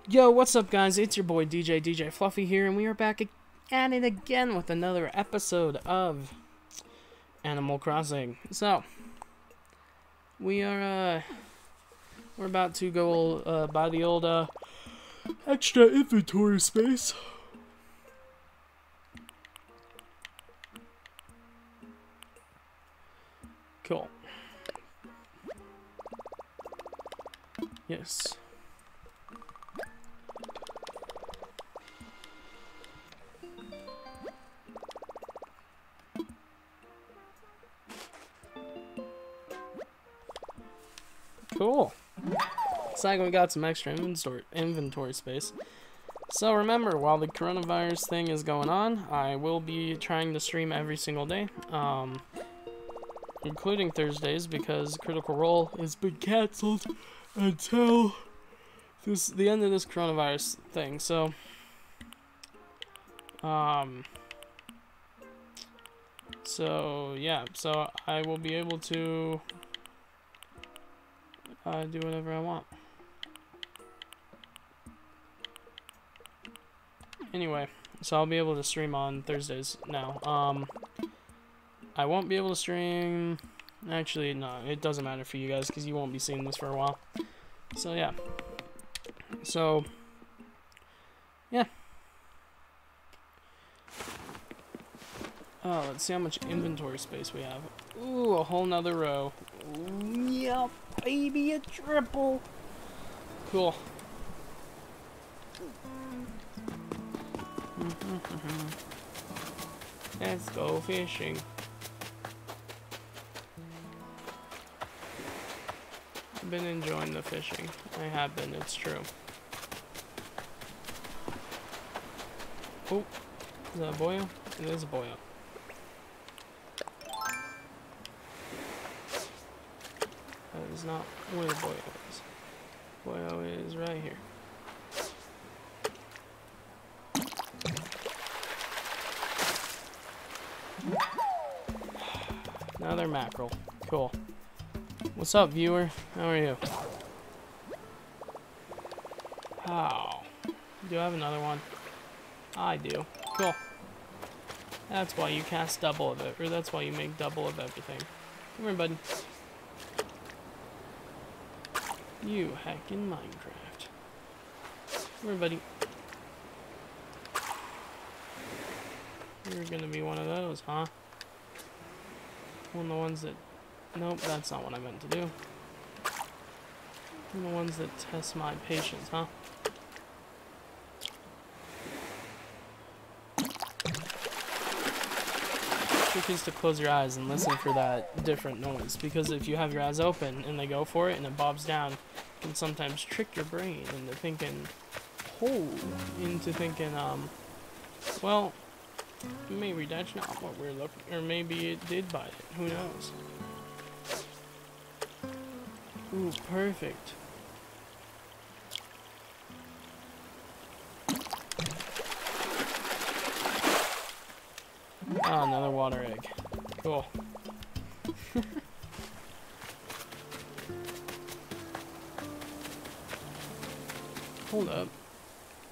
Yo, what's up, guys? It's your boy DJ Fluffy here, and we are back at it again with another episode of Animal Crossing. So, we're about to go buy the old extra inventory space. Cool. Yes. Cool. Looks like we got some extra inventory space. So remember, while the coronavirus thing is going on, I will be trying to stream every single day, including Thursdays, because Critical Role has been canceled until the end of this coronavirus thing. So, yeah, so I will be able to do whatever I want. Anyway, so I'll be able to stream on Thursdays now. I won't be able to stream... Actually, no, it doesn't matter for you guys, because you won't be seeing this for a while. So, yeah. So, yeah. Oh, let's see how much inventory space we have. Ooh, a whole nother row. Ooh, yeah, baby, a triple. Cool. Let's go fishing. I've been enjoying the fishing. I have been, it's true. Oh, is that a boyo? It is a boyo. That is not where the boyo is. Boyo is right here. Another mackerel. Cool. What's up, viewer? How are you? Oh. Do I have another one? I do. Cool. That's why you cast double of it, or that's why you make double of everything. Come here, buddy. You hacking Minecraft. Come here, buddy. You're gonna be one of those, huh? One of the ones that... Nope, that's not what I meant to do. One of the ones that test my patience, huh? The trick is to close your eyes and listen for that different noise, because if you have your eyes open and they go for it and it bobs down, it can sometimes trick your brain into thinking, well, maybe that's not what we're looking, or maybe it did bite it, who knows. Ooh, perfect. Ah, another water egg. Cool. Hold up.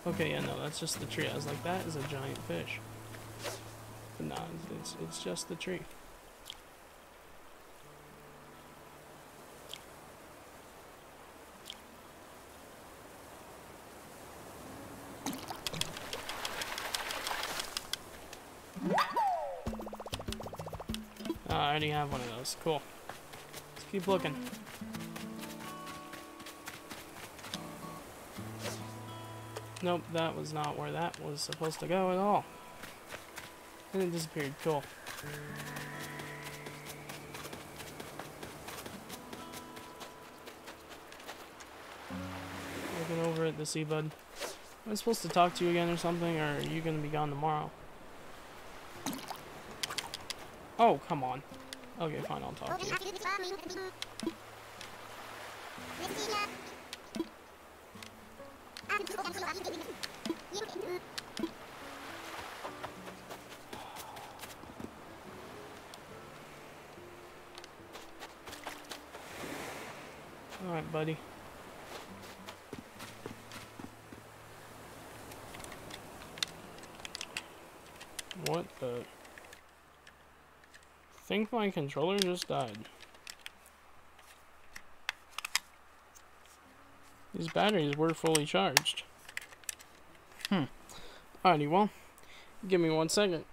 Okay, yeah, no, that's just the tree. I was like, that is a giant fish. But no, it's just the tree. I already have one of those. Cool. Let's keep looking. Nope, that was not where that was supposed to go at all. And it disappeared. Cool. Looking over at the sea, bud. Am I supposed to talk to you again or something, or are you gonna be gone tomorrow? Oh, come on. Okay, fine, I'll talk to you. Alright, buddy. What the? I think my controller just died. These batteries were fully charged. Alrighty, well, give me 1 second.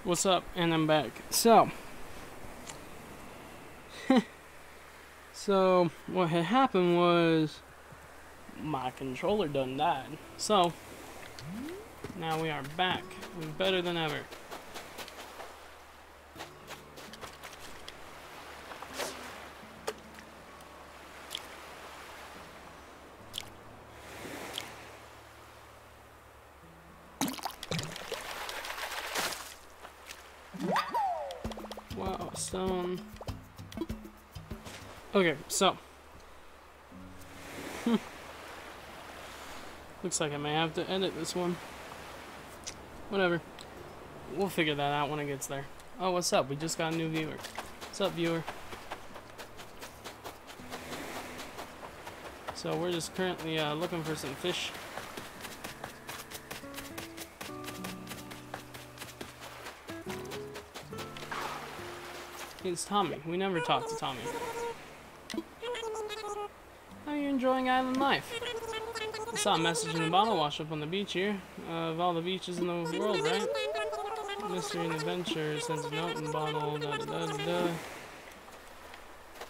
What's up? And I'm back. So what had happened was my controller done died. So Now we are back, and better than ever. Wow, stone. Okay, so. Looks like I may have to edit this one. Whatever. We'll figure that out when it gets there. Oh, what's up? We just got a new viewer. What's up, viewer? So we're just currently looking for some fish. It's Tommy. We never talk to Tommy. How are you enjoying island life? I saw a message in the bottle wash up on the beach here. Of all the beaches in the world, right? Mystery and adventure sends a note in the bottle. Da da da da da.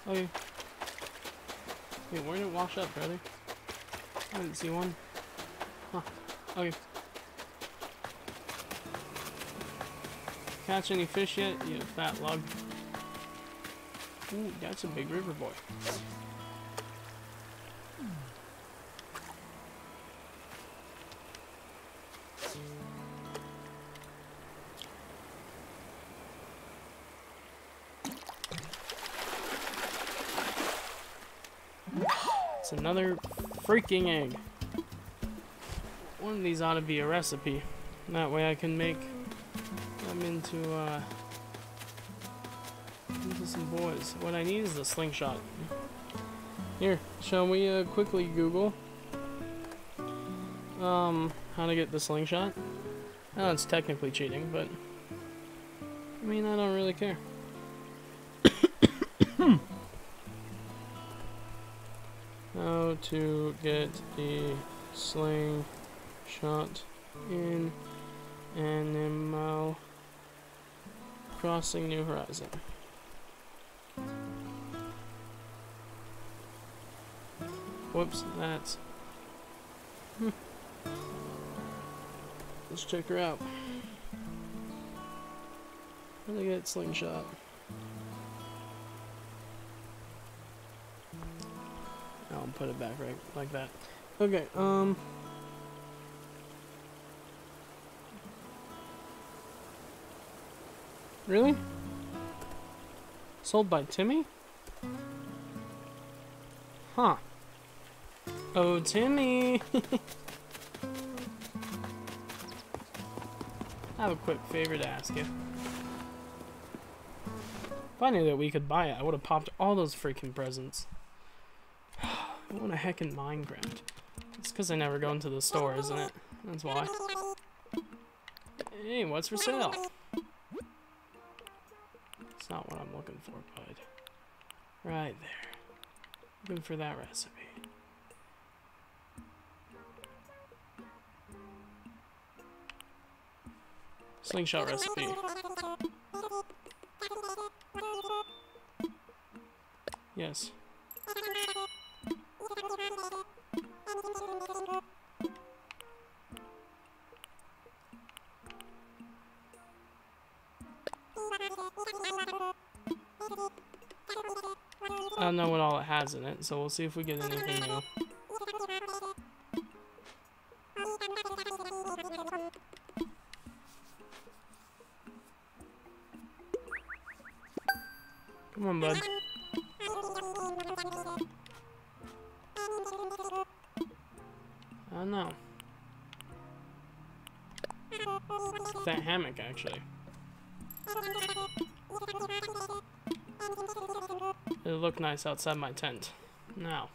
Okay. Wait, where did it wash up, brother? I didn't see one. Huh. Okay. Catch any fish yet? You fat lug. Ooh, that's a big river boy. It's another freaking egg. One of these ought to be a recipe. That way I can make them into some boys. What I need is a slingshot. Here, shall we quickly Google how to get the slingshot? Oh, it's technically cheating, but I mean, I don't really care. How to get the slingshot in Animal Crossing New Horizon. Whoops, that's... Let's check her out. How do I get slingshot? I'll put it back right like that. Okay, really? Sold by Timmy? Huh. Oh, Timmy! I have a quick favor to ask you. If I knew that we could buy it, I would have popped all those freaking presents. I want a heckin' Minecraft. It's because I never go into the store, isn't it? That's why. Hey, what's for sale? It's not what I'm looking for, bud. Right there. Looking for that recipe. Slingshot recipe. Yes. I don't know what all it has in it, so we'll see if we get anything new. Come on, bud. I don't know. That hammock, actually. It'll look nice outside my tent. Now.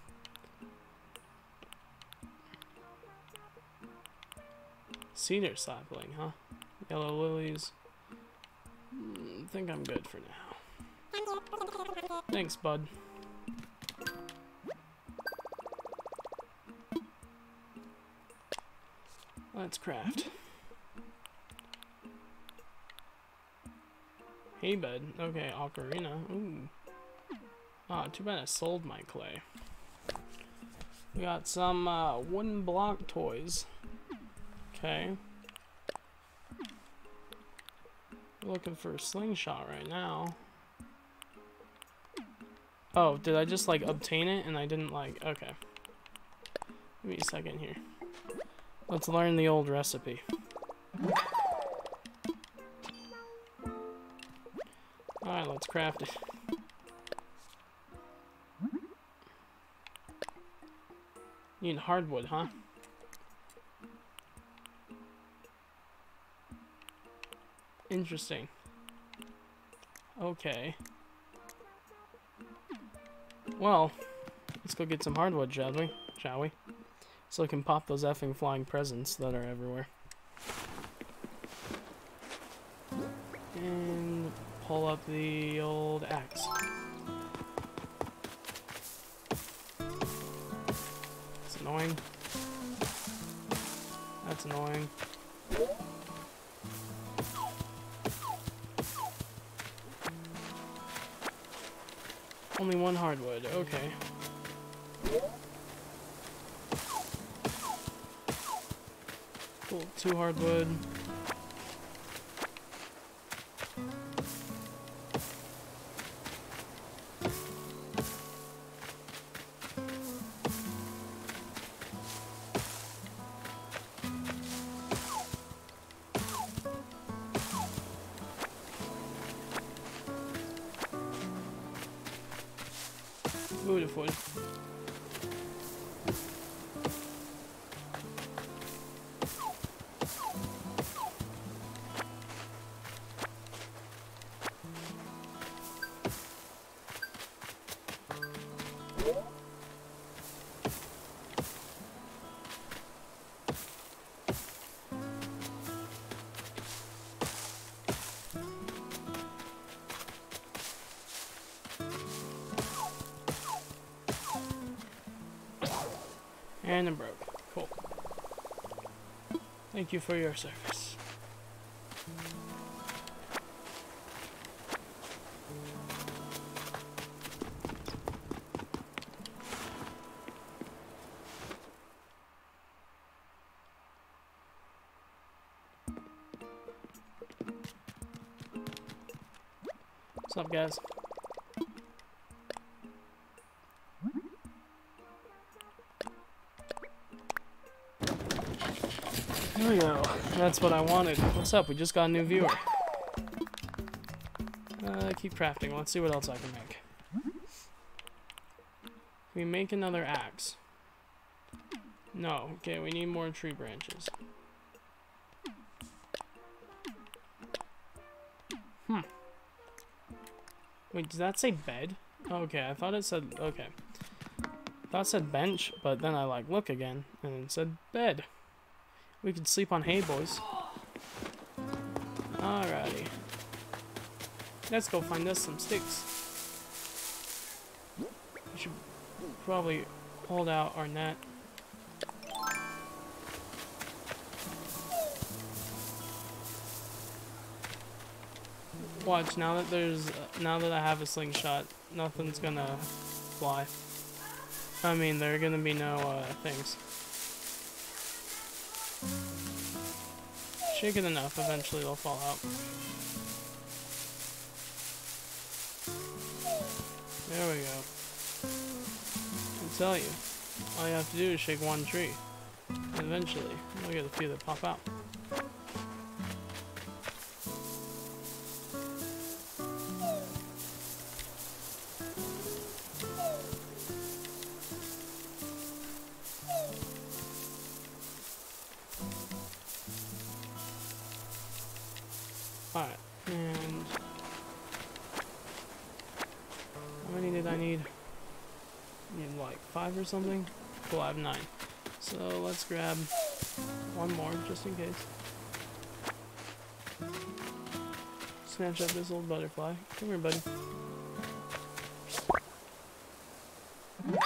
Cedar sapling, huh? Yellow lilies. I think I'm good for now. Thanks, bud. Let's craft. Hey, bud. Okay, ocarina. Ooh. Ah, too bad I sold my clay. We got some wooden block toys. Okay. We're looking for a slingshot right now. Oh, did I just like obtain it and I didn't like... Okay. Give me a second here. Let's learn the old recipe. Alright, let's craft it. Need hardwood, huh? Interesting. Okay. Well, let's go get some hardwood, shall we? So I can pop those effing flying presents that are everywhere. And pull up the old axe. It's annoying. That's annoying. Only one hardwood, okay. Cool, 2 hardwood. Beautiful. And I'm broke. Cool. Thank you for your service. What's up, guys? There we go. That's what I wanted. What's up? We just got a new viewer. Keep crafting. Let's see what else I can make. Can we make another axe? No. Okay, we need more tree branches. Wait, does that say bed? Okay, I thought it said... Okay. I thought it said bench, but then I, like, look again, and it said bed. We can sleep on hay, boys. Alrighty. Let's go find us some sticks. We should probably hold out our net. Watch, now that I have a slingshot, nothing's gonna fly. I mean, there are gonna be no, things. Shake it enough, eventually they'll fall out. There we go. I tell you, all you have to do is shake one tree. And eventually, you'll get a few that pop out. Alright, and how many did I need? Need like 5 or something? Cool, I have 9. So let's grab one more just in case. Snatch up this old butterfly. Come here, buddy.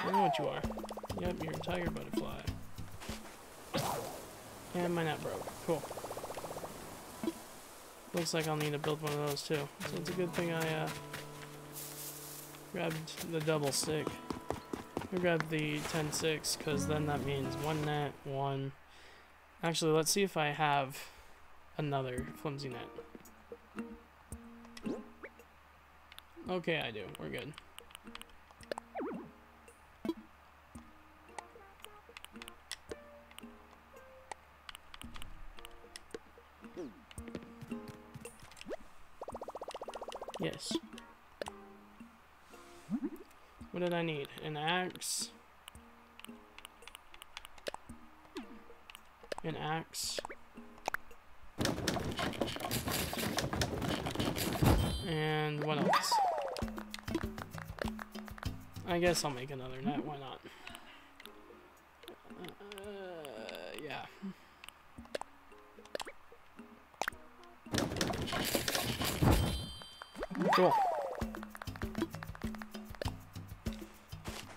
I know what you are. Yep, you're a tiger butterfly. And my net broke. Cool. Looks like I'll need to build one of those too. So it's a good thing I grabbed the double stick. I grabbed the 10-6 because then that means 1 net, 1. Actually, let's see if I have another flimsy net. Okay, I do. We're good. Yes. What did I need? An axe. An axe. And what else? I guess I'll make another net. Why not? Yeah. Cool.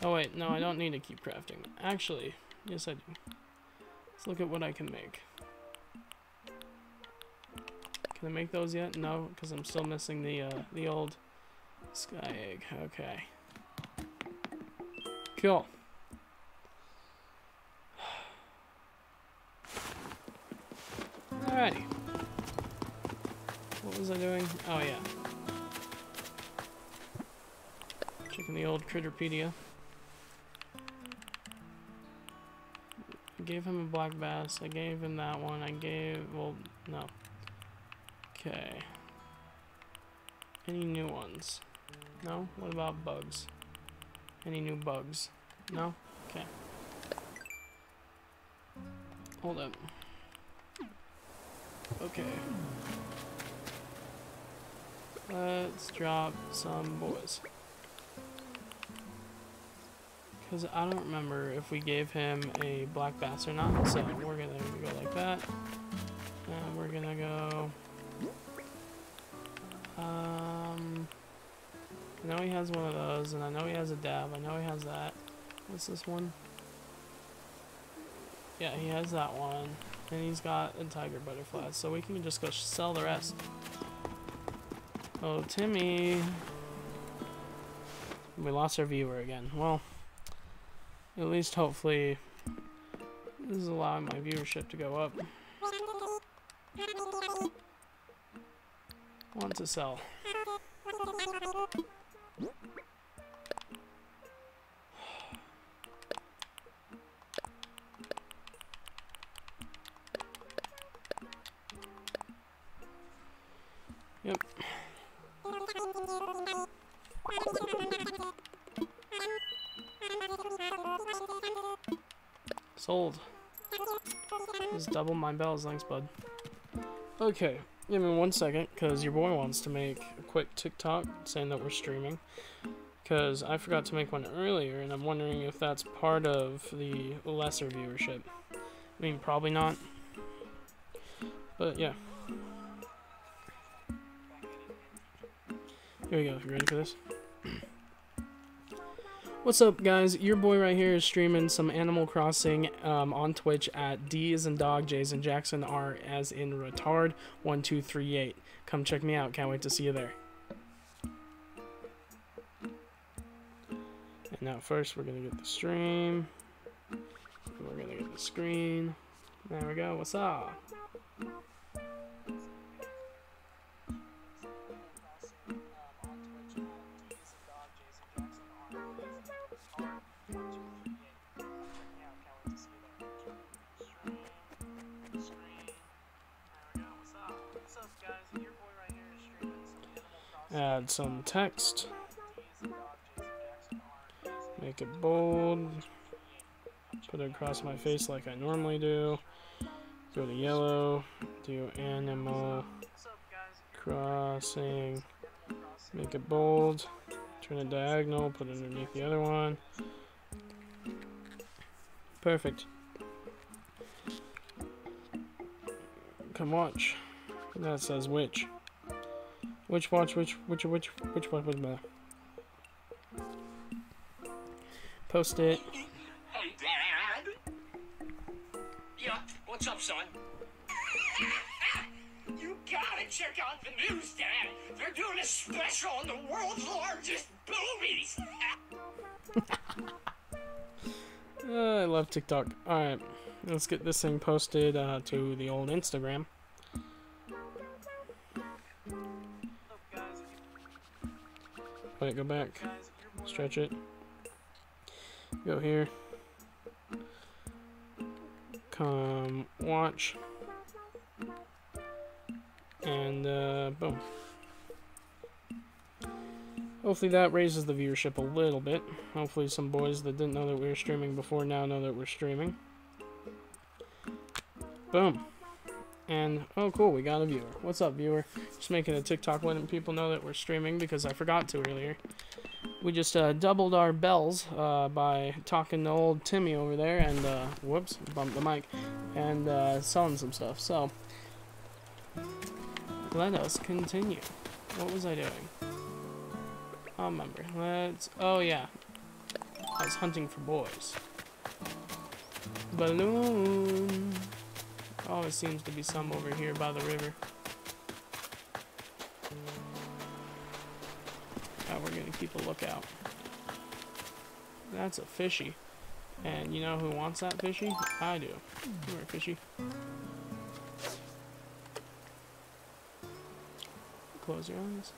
Oh wait, no, I don't need to keep crafting. Actually, yes I do. Let's look at what I can make. Can I make those yet? No, because I'm still missing the old sky egg. Okay. Cool. Alrighty. What was I doing? Oh yeah. Checking the old Critterpedia. I gave him a black bass. I gave him that one. I gave... well, no. Okay. Any new ones? No? What about bugs? Any new bugs? No? Okay. Hold up. Okay. Let's drop some boys. Because I don't remember if we gave him a black bass or not, so we're gonna go like that. And we're gonna go... I know he has one of those, and I know he has a dab. I know he has that. What's this one? Yeah, he has that one. And he's got a tiger butterfly, so we can just go sell the rest. Oh, Timmy. We lost our viewer again. Well, at least hopefully this is allowing my viewership to go up. Want to sell. Yep. Sold. Just double my bells, thanks bud. Okay, give me 1 second, because your boy wants to make a quick TikTok saying that we're streaming. Because I forgot to make one earlier, and I'm wondering if that's part of the lesser viewership. I mean, probably not. But yeah. Here we go. You ready for this? What's up, guys? Your boy right here is streaming some Animal Crossing on Twitch at D as in dog, J as in Jackson, R as in retard, 1238. Come check me out. Can't wait to see you there. And now first we're gonna get the stream. We're gonna get the screen. There we go. What's up? Add some text. Make it bold. Put it across my face like I normally do. Go to yellow. Do Animal Crossing. Make it bold. Turn it diagonal. Put it underneath the other one. Perfect. Come watch. That says which. Which watch, which better? Post it. Hey, Dad. Yeah, what's up, son? You gotta check out the news, Dad. They're doing a special on the world's largest boobies. I love TikTok. Alright, let's get this thing posted to the old Instagram. go back. Stretch it. Go here. Come watch. And boom. Hopefully that raises the viewership a little bit. Hopefully some boys that didn't know that we were streaming before now know that we're streaming. Boom. And, oh cool, we got a viewer. What's up, viewer? Just making a TikTok letting people know that we're streaming because I forgot to earlier. We just doubled our bells by talking to old Timmy over there and, whoops, bumped the mic, and selling some stuff. So, let us continue. What was I doing? I remember. Oh yeah. I was hunting for boys. Balloon. Always seems to be some over here by the river. Now we're gonna keep a lookout. That's a fishy. And you know who wants that fishy? I do. Come here, fishy. Close your eyes.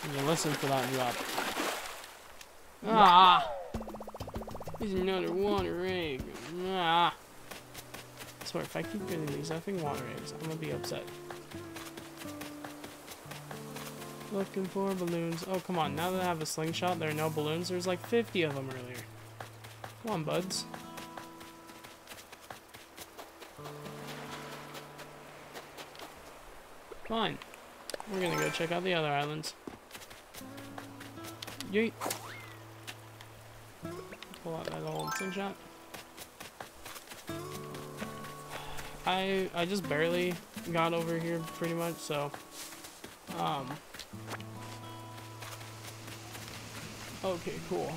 And you listen for that drop. Ah! Here's another water egg. Ah! I swear, if I keep getting these effing water eggs, I'm gonna be upset. Looking for balloons. Oh, come on. Now that I have a slingshot, there are no balloons. There's like 50 of them earlier. Come on, buds. Fine. We're gonna go check out the other islands. Yeet. Pull out that old slingshot. I just barely got over here pretty much, so okay, cool.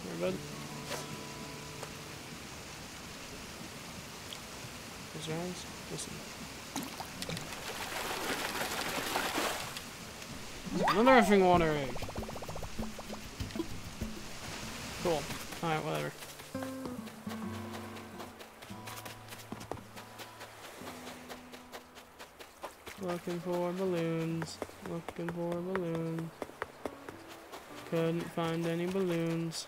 Here, bud. Close your eyes. Listen. Another effing water egg. Cool. Alright, whatever. Looking for balloons. Looking for balloons. Couldn't find any balloons.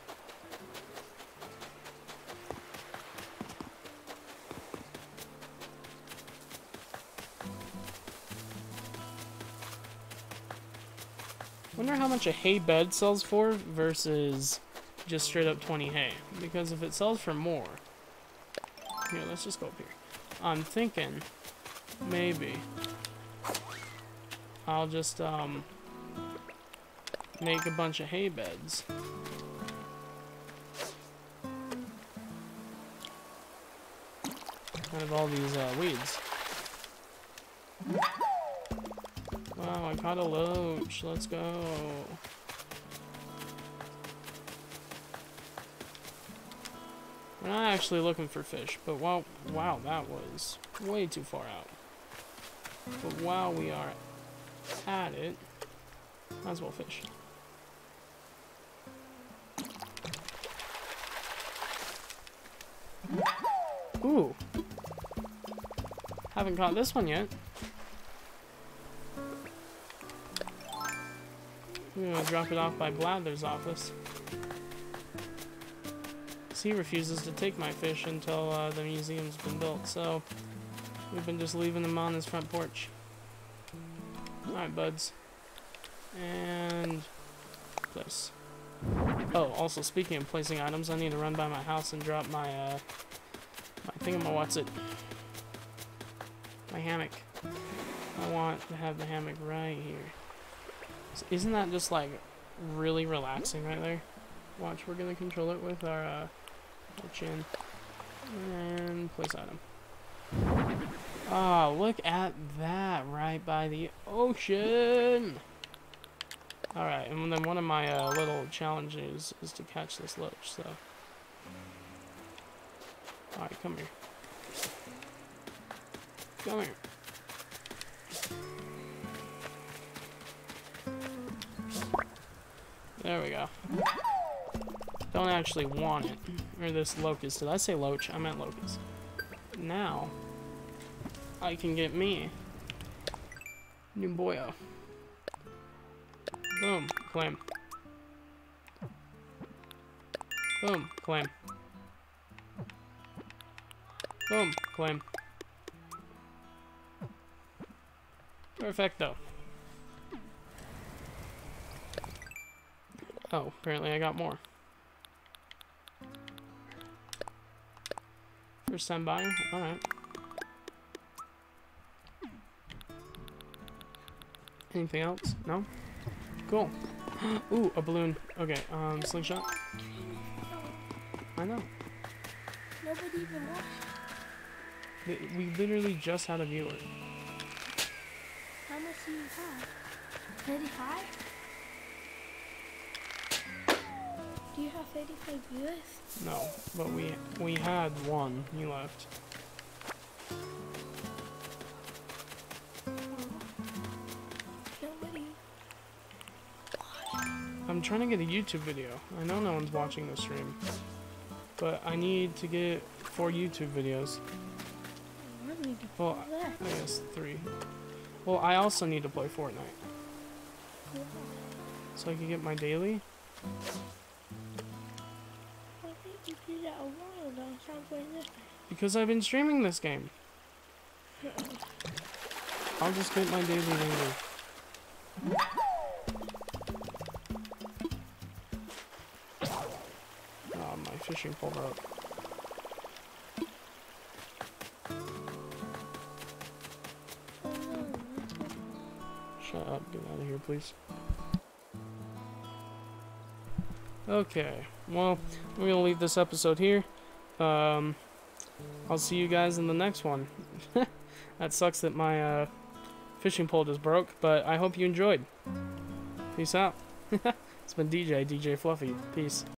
Wonder how much a hay bed sells for versus just straight up 20 hay. Because if it sells for more... Here, let's just go up here. I'm thinking maybe I'll just make a bunch of hay beds. Out of all these weeds. Wow, I caught a loach. Let's go. We're not actually looking for fish, but wow, that was way too far out. But while we are at it, might as well fish. Ooh. Haven't caught this one yet. I'm gonna drop it off by Blather's office. He refuses to take my fish until the museum's been built, so we've been just leaving them on his front porch. Alright, buds. And place. Oh, also speaking of placing items, I need to run by my house and drop my my thingamawatsit. My hammock. I want to have the hammock right here. So isn't that just like really relaxing right there? Watch, we're gonna control it with our chin. And place item. Oh, look at that, right by the ocean. Alright, and then one of my little challenges is to catch this loach, so. Alright, come here. Come here. There we go. Don't actually want it. Or this locust. Did I say loach? I meant locust. Now, I can get me. New boyo. Boom, claim. Boom, claim. Boom, claim. Perfecto. Oh, apparently I got more. First time buyer? Alright. Anything else? No? Cool. Ooh, a balloon. Okay, slingshot. I know. Nobody even watched. We literally just had a viewer. How much do you have? 35? Do you have 35 viewers? No, but we had one. He left. Nobody. I'm trying to get a YouTube video. I know no one's watching the stream, but I need to get 4 YouTube videos. I need to Well, do that. I guess 3. Well, I also need to play Fortnite, so I can get my daily. I think you did that a while ago. Stop playing this. Because I've been streaming this game. I'll just get my daily later. Oh, my fishing pole broke. Shut up, get out of here, please. Okay, well, we're gonna leave this episode here. I'll see you guys in the next one. That sucks that my fishing pole just broke, but I hope you enjoyed. Peace out. It's been DJ Fluffy. Peace.